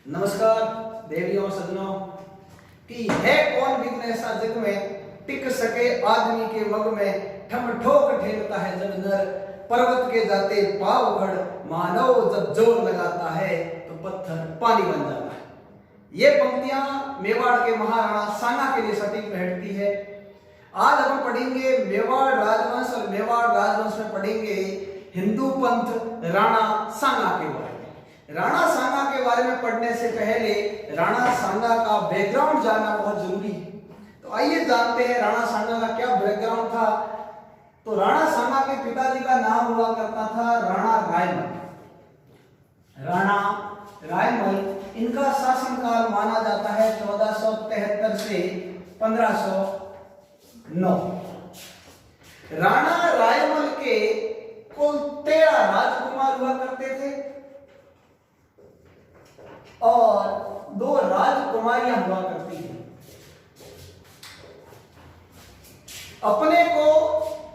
नमस्कार देवियों और सज्जनों कि है कौन विघ्न ऐसा जग में टिक सके आदमी के मग में ठम ठोक ठेलता है जब नर पर्वत के जाते पाव उघड़ मानव जब जोर लगाता है तो पत्थर पानी बन जाता है। ये पंक्तियां मेवाड़ के महाराणा सांगा के लिए सटीक बैठती है। आज हम पढ़ेंगे मेवाड़ राजवंश और मेवाड़ राजवंश में पढ़ेंगे हिंदू पंथ राणा सांगा के बारे में। राणा सांगा के बारे में पढ़ने से पहले राणा सांगा का बैकग्राउंड जानना बहुत जरूरी है। तो आइए जानते हैं राणा सांगा का क्या बैकग्राउंड था। तो राणा सांगा के पिताजी का नाम हुआ करता था राणा रायमल। राणा रायमल इनका शासनकाल माना जाता है 1473 से 1509। राणा रायमल के कुल 13 राजकुमार हुआ करते थे और 2 राजकुमारियां हुआ करती थी। अपने को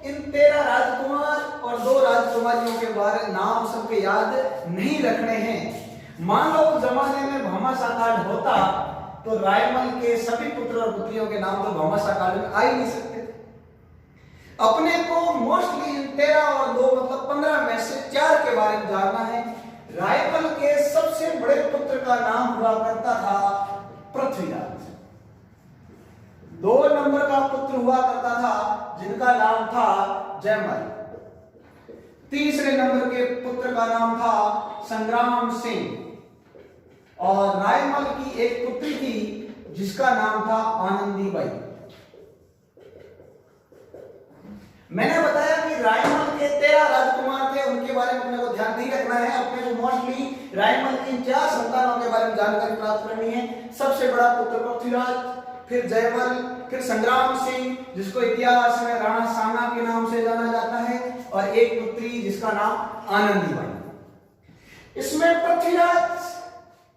इन 13 राजकुमार और 2 राजकुमारियों के बारे नाम सबके याद नहीं रखने हैं। मान लो उस जमाने में भामाशाह काल होता तो रायमल के सभी पुत्र और पुत्रियों के नाम तो भामाशाह काल में आ ही नहीं सकते थे। अपने को मोस्टली इन 13 और 2 मतलब 15 में से 4 के बारे में जानना है। रायमल के सबसे बड़े पुत्र का नाम हुआ करता था पृथ्वीराज। 2 नंबर का पुत्र हुआ करता था जिनका नाम था जयमल। तीसरे नंबर के पुत्र का नाम था संग्राम सिंह और रायमल की एक पुत्री थी जिसका नाम था आनंदीबाई। मैंने बताया कि रायमल के 13 राजकुमार थे, उनके बारे में अपने को ध्यान नहीं रखना है। अपने को मोस्टली रायमल की 4 संतानों के बारे में जानकारी प्राप्त करनी है। सबसे बड़ा पुत्र पृथ्वीराज, फिर जयमल, फिर संग्राम सिंह जिसको इतिहास में राणा सांगा के नाम से जाना जाता है और एक पुत्री जिसका नाम आनंदीबाई। इसमें पृथ्वीराज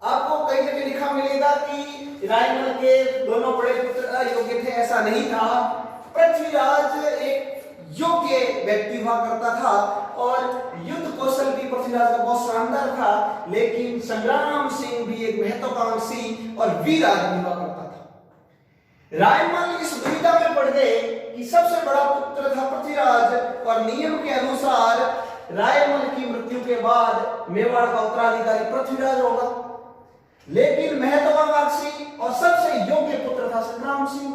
आपको कई जगह लिखा मिलेगा कि रायमल के दोनों बड़े पुत्र अयोग्य थे, ऐसा नहीं था। पृथ्वीराज एक योग्य व्यक्ति हुआ करता था और युद्ध कौशल भी पृथ्वीराज का बहुत शानदार था। लेकिन संग्राम सिंह भी एक महत्वाकांक्षी और वीर आदमी हुआ करता था। रायमल इस दुविधा में पड़ गए कि सबसे बड़ा पुत्र था पृथ्वीराज और नियम के अनुसार रायमल की मृत्यु के बाद मेवाड़ का उत्तराधिकारी पृथ्वीराज होगा। लेकिन महत्वाकांक्षी और सबसे योग्य पुत्र था संग्राम सिंह।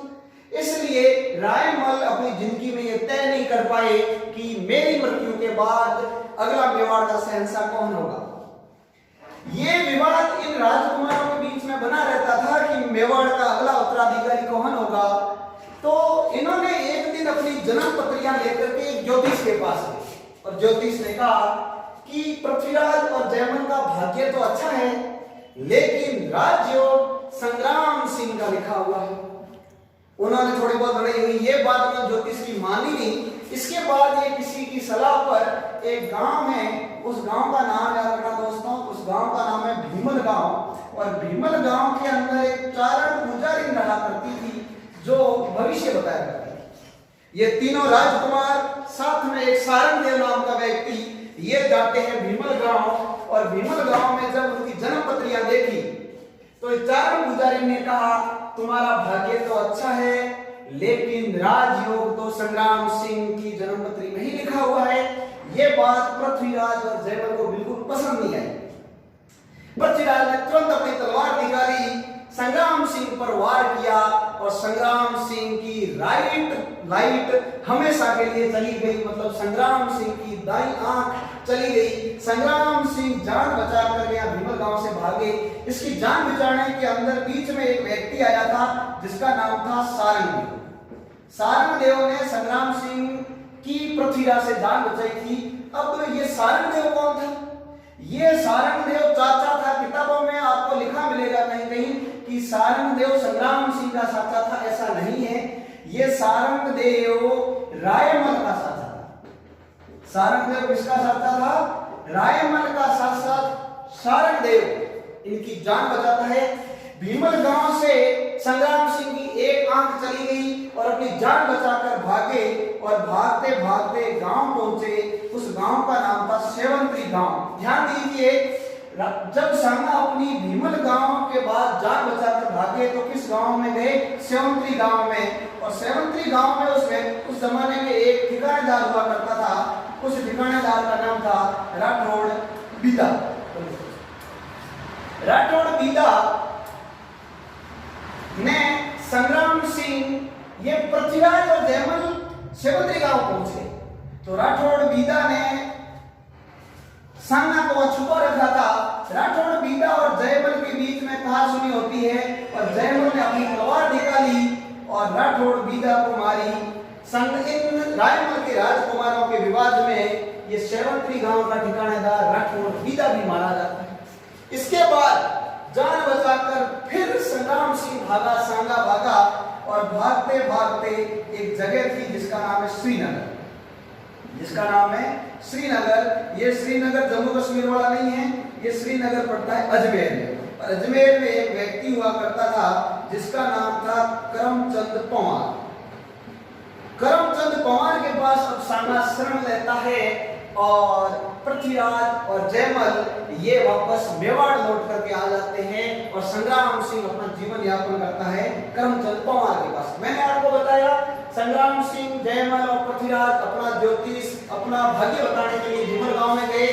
इसलिए रायमल अपनी जिंदगी में यह तय नहीं कर पाए कि मेरी मृत्यु के बाद अगला मेवाड़ का शहंशाह कौन होगा। यह विवाद इन राजकुमारों के बीच में बना रहता था कि मेवाड़ का अगला उत्तराधिकारी कौन होगा। तो इन्होंने एक दिन अपनी जन्म पत्रियां लेकर के ज्योतिष के पास गए और ज्योतिष ने कहा कि पृथ्वीराज और जयमल का भाग्य तो अच्छा है लेकिन राजयोग संग्राम सिंह का लिखा हुआ है। उन्होंने थोड़ी बहुत लड़ाई हुई, ये बात उन्होंने ज्योतिष की मानी नहीं। इसके बाद ये किसी की सलाह पर एक गांव है, उस गांव का नाम याद रखना दोस्तों, उस गांव का नाम है भीमल गांव। और भीमल गांव के अंदर एक चारण पुजारी रहा करती थी जो भविष्य बताया करती थी। ये तीनों राजकुमार साथ में एक सारंगदेव नाम का व्यक्ति ये जाते हैं भीमल गांव और भीमल गांव में जब उनकी जन्म पत्रियां देखी तो चारण पुजारी ने कहा तुम्हारा भाग्य तो अच्छा है लेकिन राजयोग तो संग्राम सिंह की जन्मपत्री में ही लिखा हुआ है। यह बात पृथ्वीराज और जयमल को बिल्कुल पसंद नहीं आई। पृथ्वीराज ने तुरंत अपनी तलवार निकाली, संग्राम सिंह पर वार किया और संग्राम सिंह की लाइट हमेशा के लिए चली गई। मतलब संग्राम सिंह की दाईं आंख चली गई। संग्राम सिंह जान बचा कर गया, भीमल गांव से भागे। इसकी जान बचाने के अंदर बीच में एक व्यक्ति आया था जिसका नाम था सारंगदेव। सारंगदेव ने संग्राम सिंह की पृथ्वीराज से जान बचाई थी। अब ये सारंगदेव कौन था? ये सारंगदेव चाचा था। किताबों में आपको लिखा मिलेगा कहीं कहीं कि सारंगदेव संग्राम सिंह का चाचा था, ऐसा नहीं है। ये सारंगदेव रायमल का चाचा था। सारंगदेव किसका चाचा था? रायमल का चाचा सारंगदेव इनकी जान बचाता है। भीमल गांव से संग्राम सिंह की एक आंख चली गई और अपनी जान बचाकर भागे और भागते भागते गांव पहुंचे। उस गांव का नाम था सेवंत्री गांव। ध्यान दीजिए जब सांगा अपनी भीमल गांव के बाद जान बचाकर भागे तो किस गांव में गए? सेवंतरी गांव में। और सेवंतरी गांव में उस जमाने में एक ठिकानेदार हुआ करता था। उस ठिकानेदार का नाम था राठौड़ बीदा। राठौड़ बीदा ने संग्राम सिंह ये पृथ्वीराज और जयमल सेवंतरी गांव पहुंचे तो राठौड़ बीदा ने सांगा को छुपा रखा था। राठौड़ बीदा और जयमल के बीच में कहासुनी होती है और जयमल ने अपनी तलवार निकाली और राठौड़ बीदा को मारी। इन रायमल के राजकुमारों के विवाद में ये सेवंतरी गांव का ठिकानेदार राठौड़ बीदा भी मारा जाता है। इसके बाद जान बचाकर फिर संग्राम सिंह भागा, सांगा भागा और भागते भागते एक जगह थी जिसका नाम है श्रीनगर। जिसका नाम है श्रीनगर। ये श्रीनगर जम्मू कश्मीर वाला नहीं है, ये श्रीनगर पड़ता है अजमेर में। और अजमेर में एक व्यक्ति हुआ करता था जिसका नाम था करमचंद पंवार। करमचंद पंवार के पास अब सांगा शरण लेता है और पृथ्वीराज और जयमल ये वापस मेवाड़ लौट करके आ जाते हैं और संग्राम सिंह अपना जीवन यापन करता है करमचंद पंवार के पास। मैंने आपको बताया संग्राम सिंह, जयमल और पृथ्वीराज अपना ज्योतिष, अपना भाग्य बताने के लिए भीमल गांव में गए।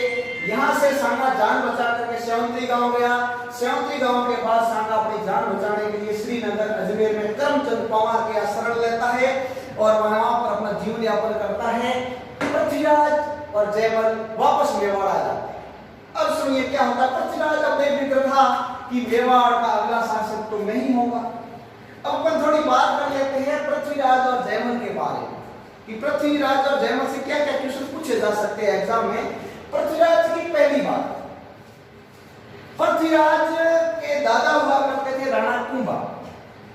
यहाँ से सांगा जान बचा करके सेवंतरी गांव गया। सेवंतरी गांव के बाद सांगा अपनी जान बचाने के लिए श्रीनगर अजमेर में करमचंद पंवार के शरण लेता है और वहां पर अपना जीवन यापन करता है। पृथ्वीराज और जयमल वापस मेवाड़ आ जाते हैं। अब सुनिए क्या होता है। पृथ्वीराज अब बेफिक्र था कि मेवाड़ का अगला शासक तो नहीं होगा। अब अपन थोड़ी बात कर लेते हैं पृथ्वीराज और जयमल के बारे में कि पृथ्वीराज और जयमल से क्या क्या क्वेश्चन पूछे जा सकते हैं एग्जाम में। पृथ्वीराज की पहली बात, पृथ्वीराज के दादा हुआ करते थे राणा कुंभा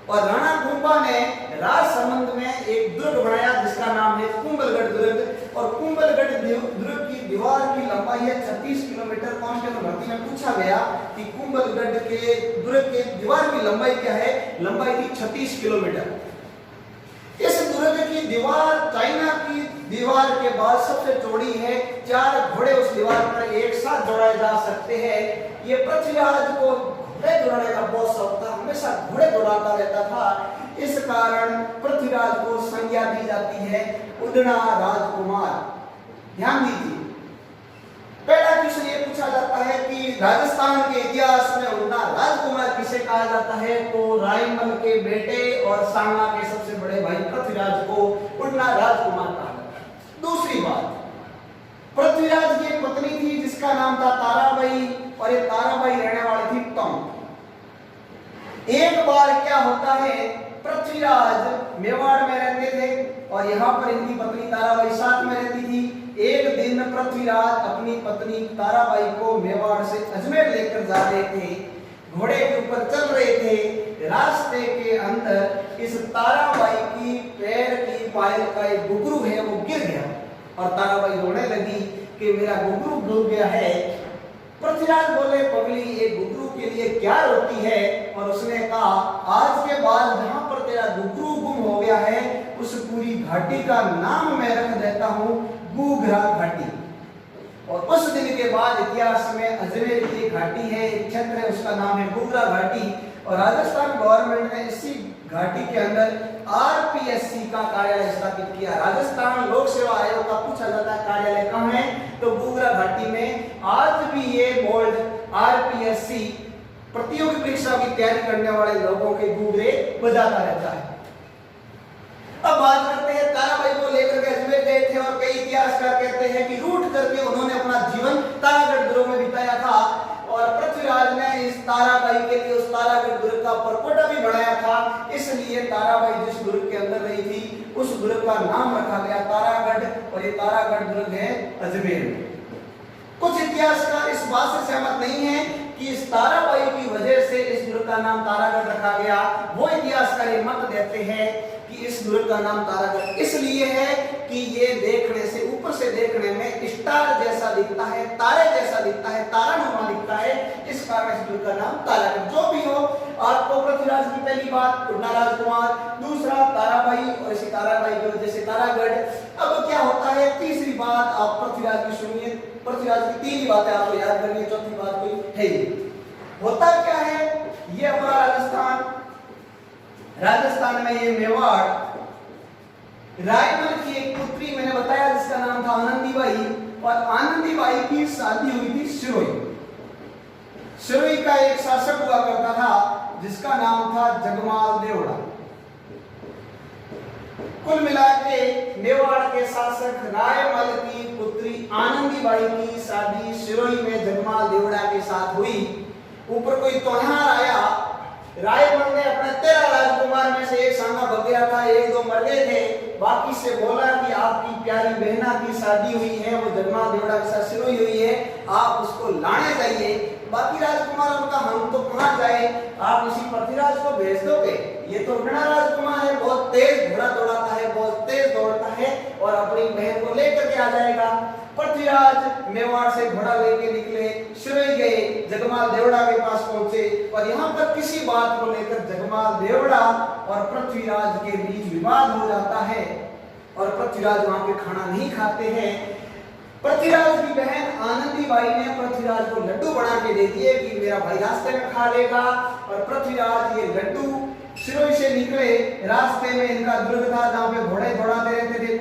और राणा कुंभा ने राजसमंद में एक दुर्ग बनाया जिसका नाम है कुंभलगढ़ दुर्ग। और कुंभलगढ़ दुर्ग की दीवार की लंबाई है 36 किलोमीटर। कांस्टेबल भर्ती में पूछा गया कि कुंभलगढ़ के दुर्ग के दीवार की लंबाई क्या है? लंबाई थी 36 किलोमीटर। इस दुर्ग की दीवार चाइना की दीवार के बाद सबसे चौड़ी है। 4 घोड़े उस दीवार पर एक साथ जोड़ाए जा सकते हैं। ये पृथ्वीराज को घोड़े दौड़ाने का बहुत शौक था, हमेशा घोड़े दौड़ाता रहता था। इस कारण पृथ्वीराज को संज्ञा दी जाती है उड़ना राजकुमार। ध्यान दीजिए, पहला क्वेश्चन ये पूछा जाता है कि राजस्थान के इतिहास में उड़ना राजकुमार किसे कहा जाता है? तो रायमल के बेटे और सांगा के सबसे बड़े भाई पृथ्वीराज को उड़ना राजकुमार कहा जाता है। दूसरी बात, पृथ्वीराज की एक पत्नी थी जिसका नाम था ताराबाई और ये ताराबाई रहने वाली थी टोंक। एक बार क्या होता है, पृथ्वीराज मेवाड़ में रहते थे और यहाँ पर इनकी पत्नी ताराबाई साथ में रहती थी। एक दिन पृथ्वीराज अपनी पत्नी ताराबाई को मेवाड़ से अजमेर लेकर जा रहे थे, घोड़े के ऊपर चल रहे थे। रास्ते के अंदर इस ताराबाई की पैर की पायल का एक घुंघरू है वो गिर गया और ताराबाई रोने लगी कि मेरा घुंघरू डूब गया है। पृथ्वीराज बोले पगली एक घुंघरू के लिए क्या रोती है? और उसने कहा आज के बाद जहां पर तेरा घुंघरू गुम हो गया है उस पूरी घाटी का नाम मैं रख देता हूं घूघरा घाटी। और उस दिन के बाद इतिहास में अजमेर की घाटी है, एक क्षेत्र है, उसका नाम है घूघरा घाटी। और राजस्थान गवर्नमेंट ने इसी घाटी के अंदर आरपीएससी का कार्यालय स्थापित किया। राजस्थान लोक सेवा आयोग का पूछा जाता है कार्यालय कहाँ है? तो घूघरा घाटी में। आज भी ये बोर्ड आरपीएससी प्रतियोगी परीक्षा की तैयारी करने वाले लोगों के घूघरे बजाता रहता है। अब बात करते हैं ताराबाई को लेकर के अजमेर गए थे और कई इतिहासकार कहते हैं कि रूट करके उन्होंने अपना जीवन तारागढ़ दुर्ग में बिताया था और पृथ्वीराज ने इस ताराबाई के लिए उस तारागढ़ दुर्ग का परकोटा भी बनाया था। इसलिए ताराबाई जिस दुर्ग के अंदर रही थी उस दुर्ग का नाम रखा गया तारागढ़ और ये तारागढ़ दुर्ग है अजमेर में। कुछ इतिहासकार इस बात से सहमत नहीं है कि इस ताराबाई की वजह से इस दुर्ग का नाम तारागढ़ रखा गया। वो इतिहासकार ये मत देते हैं कि इस दुर्ग का नाम तारागढ़ इसलिए है कि ये देखने से, ऊपर से देखने में स्टार जैसा दिखता है, तारे जैसा दिखता है, तारानुमा दिखता है, इस कारण इस दुर्ग का नाम तारागढ़। जो भी हो, आपको पृथ्वीराज की पहली बात उड़ना राजकुमार, दूसरा ताराबाई और इसी ताराबाई की वजह से तारागढ़। अब क्या होता है तीसरी बात, आप पृथ्वीराज की सुनिए। पृथ्वीराज की तीन ही बातें आपको याद करनी है, चौथी बात कोई है ही। होता क्या है, ये हमारा राजस्थान में ये मेवाड़, रायमल की एक पुत्री मैंने बताया जिसका नाम था आनंदीबाई, और आनंदीबाई की शादी हुई थी सिरोही का एक शासक हुआ करता था जिसका नाम था जगमाल देवड़ा। कुल मिलाके मेवाड़ के शासक रायमल की पुत्री आनंदीबाई की शादी सिरोही में जगमाल देवड़ा के साथ हुई। ऊपर कोई त्योहार आया, रायमल ने अपने 13 राजकुमार में से एक सांगा भग गया था, 1-2 मर गए थे, बाकी से बोला कि आपकी प्यारी बहना की शादी हुई है, वो जगमाल देवड़ा के साथ सिरोही हुई है, आप उसको लाने जाइए। बाकी राजकुमार उनका हम तो कहां जाए, आप इसी पृथ्वीराज को भेज दोगे, ये तो उड़ना राजकुमार है, बहुत तेज घोड़ा दौड़ाता है, बहुत तेज दौड़ता है और अपनी बहन को लेकर के आ जाएगा। पृथ्वीराज मेवाड़ से घोड़ा लेके निकले, सिरोही गए, जगमाल देवड़ा के पास पहुंचे और यहाँ पर किसी बात को लेकर जगमाल देवड़ा और पृथ्वीराज के बीच विवाद हो जाता है और पृथ्वीराज वहां पे खाना नहीं खाते हैं। पृथ्वीराज की बहन आनंदीबाई ने पृथ्वीराज को लड्डू बना के दे दिए कि मेरा भाई रास्ते में खा लेगा, और पृथ्वीराज ये लड्डू सिरोही से निकले, रास्ते में इनका दुर्ग था जहाँ पे घोड़े दौड़ाते रहते थे,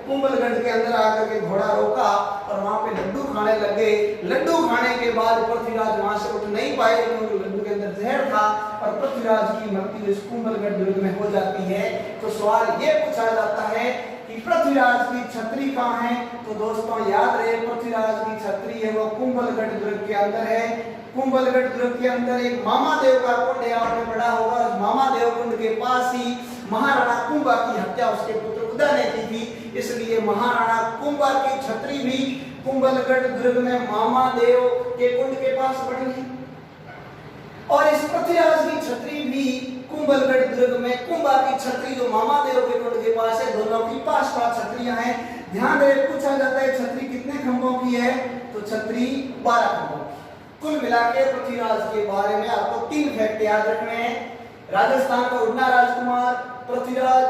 कुंभलगढ़ के अंदर आकर के घोड़ा रोका और वहां पे लड्डू खाने लगे। लड्डू खाने के बाद पृथ्वीराज वहां से उठ नहीं पाए क्योंकि लड्डू के अंदर जहर था और पृथ्वीराज की मृत्यु इस कुंभलगढ़ दुर्ग में हो जाती है। तो सवाल ये पूछा जाता है कि पृथ्वीराज की छतरी कहाँ है, तो दोस्तों याद रहे पृथ्वीराज की छतरी है वो कुंभलगढ़ दुर्ग के अंदर है। कुंभलगढ़ दुर्ग के अंदर एक मामादेव का कुंड है, आपने पढ़ा होगा, उस मामादेव कुंड के पास ही महाराणा कुंभा की हत्या उसके पुत्र उदय ने की थी, इसलिए महाराणा कुंभा की छतरी भी कुंभलगढ़ दुर्ग में मामादेव के कुंड के पास पड़ी है। और इस पृथ्वीराज की छतरी भी कुंभलगढ़ दुर्ग में, कुंभा की छतरी जो मामादेव के कुंड के पास है, दोनों की पास छतरियां हैं। ध्यान रहे पूछा जाता है छतरी कितने खंभों की है, तो छतरी 12 खंभों की। कुल मिलाकर पृथ्वीराज के बारे में आपको 3 फैक्ट याद रखने हैं। राजस्थान का उड़ना राजकुमार पृथ्वीराज,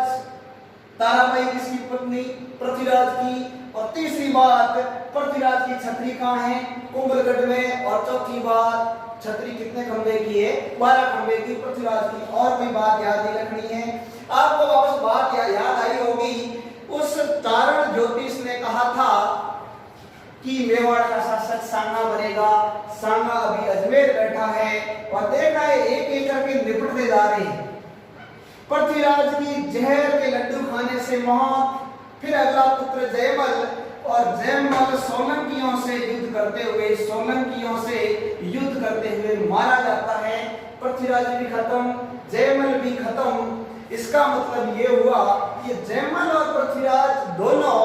ताराबाई किसकी पत्नी पृथ्वीराज की, और तीसरी बात पृथ्वीराज की छतरी कहाँ है, कुंभलगढ़ में, और चौथी बात छतरी कितने खंबे की है, 12 खंबे की पृथ्वीराज की। और कोई बात याद नहीं रखनी है आपको, वापस बात याद आई होगी, उस तारण ज्योतिष ने कहा था कि मेवाड़ का शासक सांगा बनेगा। सांगा अभी अजमेर बैठा है और देखा है एक एक करके निपटते जा रहे हैं। पृथ्वीराज की जहर के लड्डू खाने से मौत, फिर अगला पुत्र जयमल, और जयमल सोलंकियों से युद्ध करते हुए मारा जाता है। पृथ्वीराज भी खत्म, जयमल भी खत्म। इसका मतलब ये हुआ कि जयमल और पृथ्वीराज दोनों,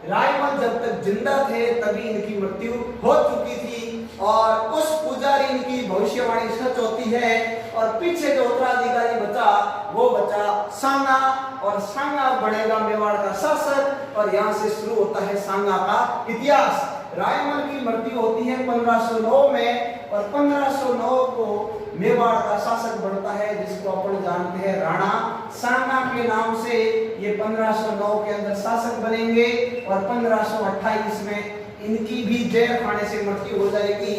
रायमल जब तक जिंदा थे तभी इनकी मृत्यु हो चुकी थी और उस पुजारी इनकी भविष्यवाणी सच होती है। और पीछे जो उत्तराधिकारी बचा वो बचा सांगा, और सांगा बनेगा मेवाड़ का शासक, और यहाँ से शुरू होता है सांगा का इतिहास। रायमल की मृत्यु होती है 1509 में, और 1509 को मेवाड़ का शासक बनता है जिसको अपन जानते हैं राणा सांगा के नाम से। ये 1509 के अंदर शासक बनेंगे और 1528 में इनकी भी जहर खाने से मृत्यु हो जाएगी।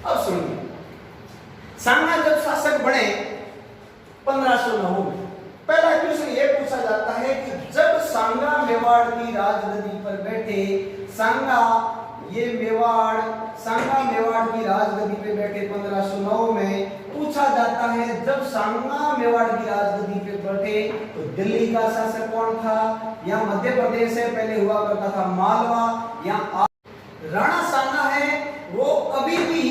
अब सुनिए, सांगा जब शासक बने 1509 में, पहला क्वेश्चन ये पूछा जाता है कि जब सांगा मेवाड़ की राजगद्दी पर बैठे, सांगा मेवाड़ की राजगद्दी पे बैठे 1509 में, पूछा जाता है जब सांगा मेवाड़ की राजगद्दी पे बैठे तो दिल्ली का शासक कौन था, या मध्य प्रदेश से पहले हुआ करता था मालवा, या राणा सांगा है वो कभी भी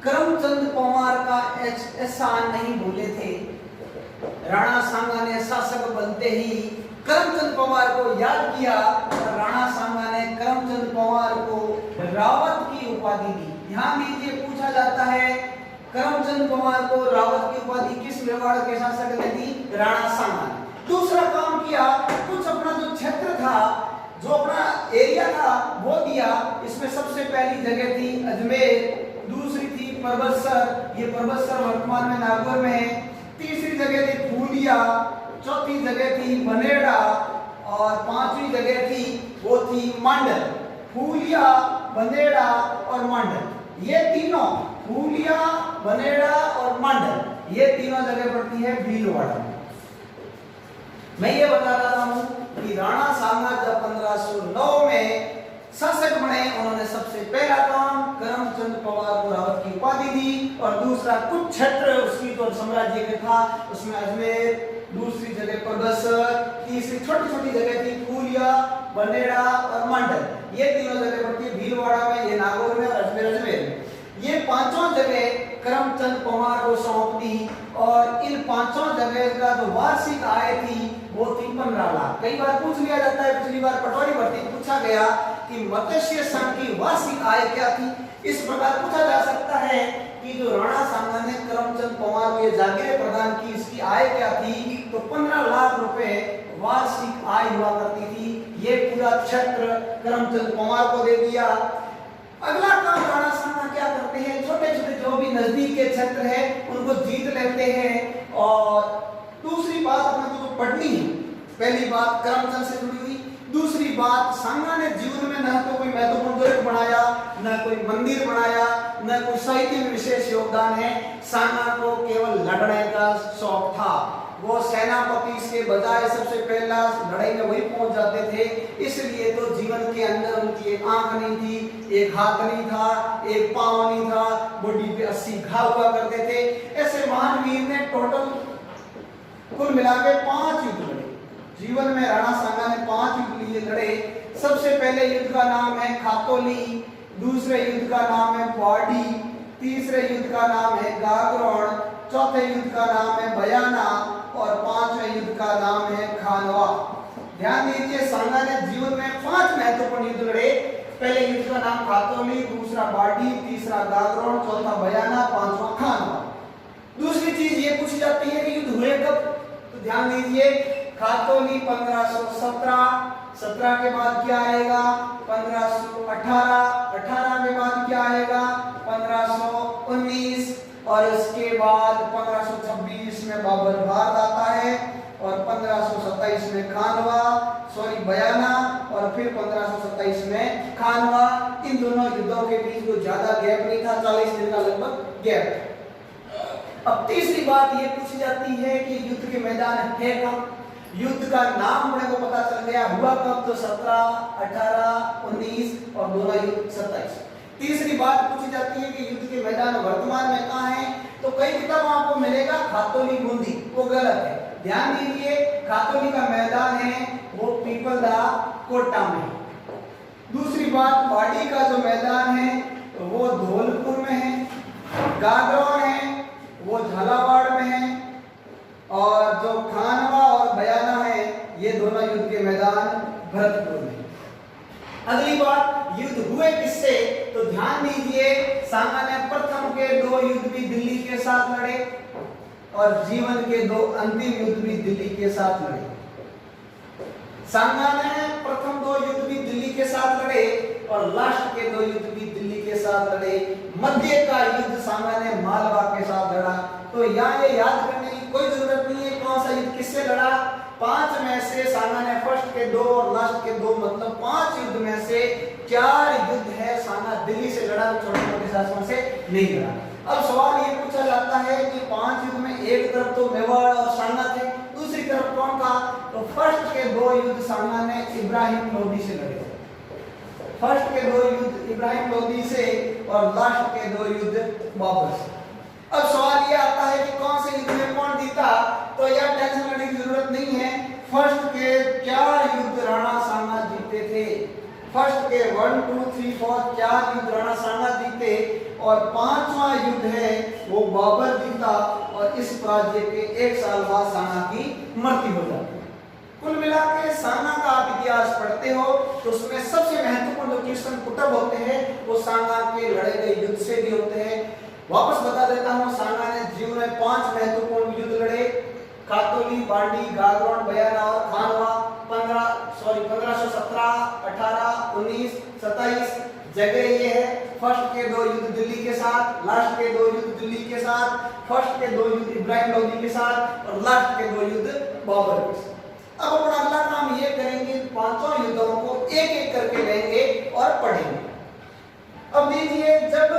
करमचंद पवार का एहसान नहीं भूले थे। राणा सांगा ने शासक बनते ही करमचंद पवार को याद किया और राणा सांगा ने करमचंद पवार को रावत की उपाधि दी। ध्यान दीजिए, पूछा जाता है करमचंद पवार को रावत की उपाधि किस मेवाड़ के शासक ने दी, राणा सांगा ने। दूसरा काम किया, कुछ अपना जो क्षेत्र था, जो अपना एरिया था वो दिया। इसमें सबसे पहली जगह थी अजमेर, दूसरी थी परबतसर, ये परबतसर वर्तमान में नागौर में है, तीसरी जगह थी फूलिया, चौथी जगह थी बनेड़ा, और 5वीं जगह थी वो थी मंडल। फूलिया, बनेड़ा और मांडल। ये तीनों फूलिया, बनेड़ा और मांडल ये तीनों जगह पड़ती है भीलवाड़ा में। मैं ये बता रहा हूं कि राणा सांगा जब 1509 में शासक बने, उन्होंने सबसे पहला काम करमचंद पवार को रावत की उपाधि दी और दूसरा कुछ क्षेत्र उसकी तो साम्राज्य के था, उसमें अजमेर, दूसरी जगह पर बक्सर, तीसरी छोटी छोटी जगह थी फूलिया, बनेड़ा और मांडल ये तीनों जगह पड़ती है भीलवाड़ा में, ये नागौर में और अजमेर में। ये पांचों जगह करमचंद पवार को सौंप दी और इन पांचों जगह का जो वार्षिक आय थी वो थी 15 लाख। कई बार पूछ लिया जाता है, पिछली बार पटवारी भर्ती पूछा गया कि मत्स्य संघ की वार्षिक आय क्या थी। इस प्रकार पूछा जा सकता है कि जो राणा सांगा ने करमचंद पवार को ये जागीरें प्रदान की, इसकी आय क्या थी, तो 15 लाख रुपए वार्षिक आय हुआ करती थी। ये पूरा क्षेत्र करमचंद पवार को दे दिया। अगला काम राणा सांगा क्या करते हैं, छोटे छोटे जो भी नजदीक के क्षेत्र है उनको जीत लेते हैं। और दूसरी बात अपने को पढ़नी है, पहली बात करमचंद से जुड़ी हुई, दूसरी बात सांगा ने जीवन में न तो कोई महत्वपूर्ण दुर्ग बनाया, न कोई मंदिर बनाया, न कोई साहित्य में विशेष योगदान है। सांगा को केवल लड़ने का शौक था। वो सेनापति से बजाय सबसे पहला लड़ाई में वही पहुंच जाते थे, इसलिए तो जीवन के अंदर उनकी एक आंख नहीं थी, एक हाथ नहीं था, एक पांव नहीं था, बॉडी पे 80 घाव हुआ करते थे। ऐसे महान वीर ने टोटल कुल मिलाकर 5 युद्ध लड़े। जीवन में राणा सांगा ने 5 युद्ध लड़े। सबसे पहले युद्ध का नाम है खातोली, दूसरे युद्ध का नाम है पाडी, तीसरे युद्ध का नाम है गागरोन, चौथे युद्ध का नाम है बयाना और 5वें युद्ध का नाम है खानवा। ध्यान दीजिए, सांगा ने जीवन में 5 महत्वपूर्ण युद्ध लड़े। पहले युद्ध का नाम खातोली, दूसरा बाडी, तीसरा गागरोन, चौथा बयाना, 5वां खानवा। दूसरी चीज ये पूछी जाती है कि युद्ध हुए कब, तो ध्यान दीजिए, खातोली 1517, 17 के बाद क्या आएगा 1518, 18 के बाद क्या आएगा 1519 और इसके बाद 1526 में बाबर भारत आता है और 1527 में खानवा, बयाना और फिर 1527 में खानवा। इन दोनों युद्धों के बीच कोई ज्यादा गैप नहीं था, 40 दिन का लगभग गैप। अब तीसरी बात ये पूछी जाती है कि युद्ध के मैदान है कब, युद्ध का नाम अपने को पता चल गया, हुआ कब, तो 17, 18, 19 और दोनों युद्ध 27। तीसरी बात पूछी जाती है कि युद्ध के मैदान वर्तमान में कहाँ हैं, तो कई किताबों आपको मिलेगा खातोली बूंदी, वो गलत है। ध्यान दीजिए, खातोली का मैदान है वो पीपलदा कोटा में। दूसरी बात, बाड़ी का जो मैदान है तो वो धौलपुर में है, गागरोन है वो झालावाड़ में है और जो खानवा और बयाना है ये दोनों युद्ध के मैदान भरतपुर में। अगली बात, युद्ध हुए किससे, तो ध्यान दीजिए, सांगा ने प्रथम के 2 युद्ध भी दिल्ली के साथ लड़े और जीवन के 2 अंतिम युद्ध भी दिल्ली के साथ लड़े। सांगा ने प्रथम 2 युद्ध भी दिल्ली के साथ लड़े और लास्ट के 2 युद्ध भी दिल्ली के साथ लड़े। मध्य का युद्ध सांगा ने मालवा के साथ लड़ा। तो यहाँ ये याद करने की कोई जरूरत नहीं है कौन सा युद्ध किससे लड़ा। 5 में से सांगा ने फर्स्ट के 2 और लास्ट के 2 मतलब 5 युद्ध में से 4 युद्ध है सांगा दिल्ली से लड़ा, छोटे मोटे शासकों से नहीं लड़ा। अब सवाल ये पूछा जाता है कि 5 युद्ध में एक तरफ तो मेवाड़ और सांगा थे, दूसरी तरफ कौन था, तो फर्स्ट के 2 युद्ध सांगा ने इब्राहिम लोदी से लड़े। फर्स्ट के 2 युद्ध इब्राहिम लोदी से और लास्ट के 2 युद्ध बाबर से। अब सवाल ये आता है कि कौन से युद्ध में कौन जीता, तो यह टेंशन लेने की जरूरत नहीं है। फर्स्ट के 4 युद्ध राणा सांगा जीते थे। फर्स्ट के 1, 2, 3, 4 4 युद्ध राणा सांगा जीते और 5वां युद्ध है वो बाबर जीता और इस पराजय के 1 साल बाद सांगा की मृत्यु हो जाती है। कुल मिलाकर सांगा का आप इतिहास पढ़ते हो तो उसमें सबसे महत्वपूर्ण जो क्वेश्चन पुटअप होते हैं वो सांगा के लड़े गए युद्ध से भी होते हैं। वापस बता देता हूं, सांगा ने जीवन में 5 महत्वपूर्ण युद्ध लड़े, खातोली, बांडी, गागरोन, बयाना और खानवा। 1517, 18, 19, 27 जगह ये है। फर्स्ट के 2 युद्ध दिल्ली के साथ, लास्ट के 2 युद्ध दिल्ली के साथ, फर्स्ट के 2 युद्ध इब्राहिम लोदी के साथ और लास्ट के 2 युद्ध बाबर के साथ। अब अपना अगला काम ये करेंगे, 5 युद्धों को एक एक करके लेंगे और पढ़ेंगे। अब देखिए, जब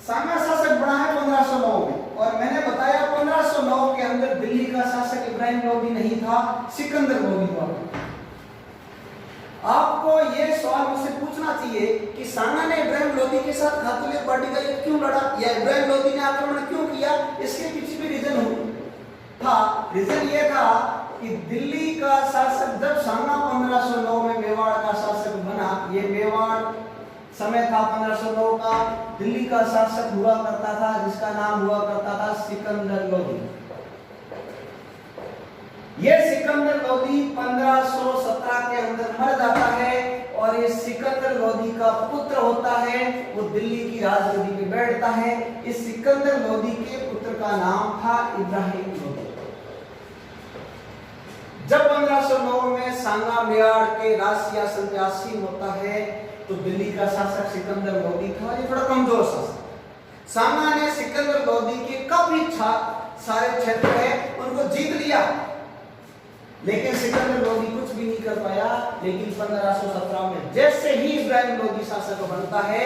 सांगा शासक बना है 1509 में, और मैंने बताया 1509 के अंदर दिल्ली का शासक इब्राहिम लोदी नहीं था, सिकंदर लोदी हुआ। आपको यह सवाल मुझसे पूछना चाहिए कि सांगा ने इब्राहिम लोदी के साथ खातून पार्टी का युद्ध क्यों लड़ा, या इब्राहिम लोदी ने आक्रमण क्यों किया? इसके पीछे भी रीजन था। रीजन यह था कि दिल्ली का शासक जब सांगा 1509 में मेवाड़ का शासक बना, ये मेवाड़ समय था 1509 का, दिल्ली का शासक हुआ करता था जिसका नाम हुआ करता था सिकंदर लोदी। ये सिकंदर लोदी 1517 के अंदर मर जाता है, और ये सिकंदर लोदी का पुत्र होता है, वो दिल्ली की राजगद्दी पे बैठता है। इस सिकंदर लोदी के पुत्र का नाम था इब्राहिम लोदी। जब 1509 में सांगा मेवाड़ के राज सिंहासन पे आसीन होता है, तो दिल्ली का शासक सिकंदर लोदी था, ये थोड़ा कमजोर शासक। सांगा ने सिकंदर लोदी के काफी सारे क्षेत्र है उनको जीत लिया, लेकिन सिकंदर लोदी कुछ भी नहीं कर पाया। लेकिन 1517 में जैसे ही इब्राहिम लोदी शासक बनता है,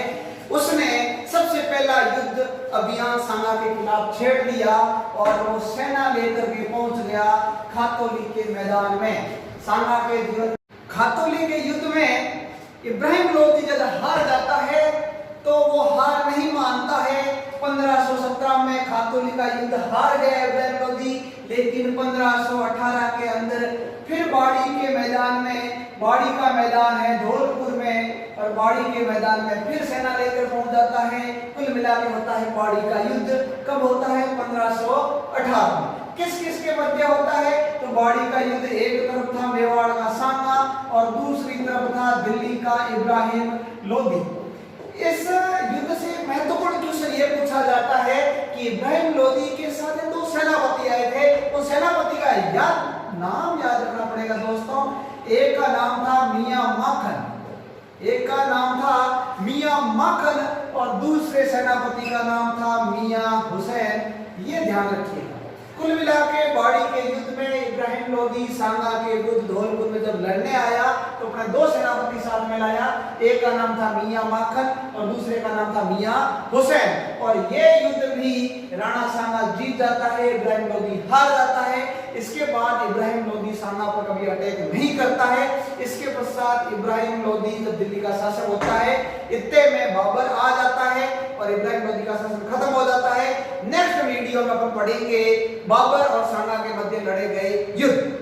उसने सबसे पहला युद्ध अभियान सांगा के खिलाफ छेड़ लिया, और वो सेना लेकर के पहुंच गया खातौली के मैदान में। सांगा के जीवन खातौली के युद्ध में इब्राहिम लोदी जब हार जाता है, तो वो हार नहीं मानता है। 1517 में खातौली का युद्ध हार गया इब्राहिम लोदी, लेकिन 1518 के अंदर फिर बाड़ी के मैदान में, बाड़ी का मैदान है धौलपुर में, और बाड़ी के मैदान में फिर सेना लेकर पहुंच जाता है। कुल मिला के होता है बाड़ी का युद्ध। कब होता है? 1518 में। किस किस के मध्य होता है? तो बाड़ी का युद्ध एक तरफ था मेवाड़ का सांगा, और दूसरी तरफ था दिल्ली का इब्राहिम लोदी। इस युद्ध से महत्वपूर्ण क्वेश्चन ये पूछा जाता है कि इब्राहिम लोदी के साथ दो सेनापति आए थे, उन सेनापति का नाम याद रखना पड़ेगा दोस्तों। एक का नाम था मियां माखन, एक का नाम था मियां माखन, और दूसरे सेनापति का नाम था मियां हुसैन। ये ध्यान रखिएगा। कुल मिला के बाड़ी के युद्ध में इब्राहिम लोदी सांगा के विरुद्ध धौलपुर में जब लड़ने आया, तो अपने दो सेनापति साथ में लाया। एक का नाम था मियां माखन और दूसरे का नाम था मियां हुसैन। और ये युद्ध भी राणा सांगा जीत जाता है, इब्राहिम लोदी हार जाता है। इसके बाद इब्राहिम लोदी सांगा पर कभी अटैक नहीं करता है। इसके पश्चात इब्राहिम लोदी जब दिल्ली का शासक होता है, इतने में बाबर आ जाता है और इब्राहिम लोदी का शासन खत्म हो जाता है। नेक्स्ट वीडियो में अपन पढ़ेंगे बाबर और सांगा के मध्य लड़े गए युद्ध।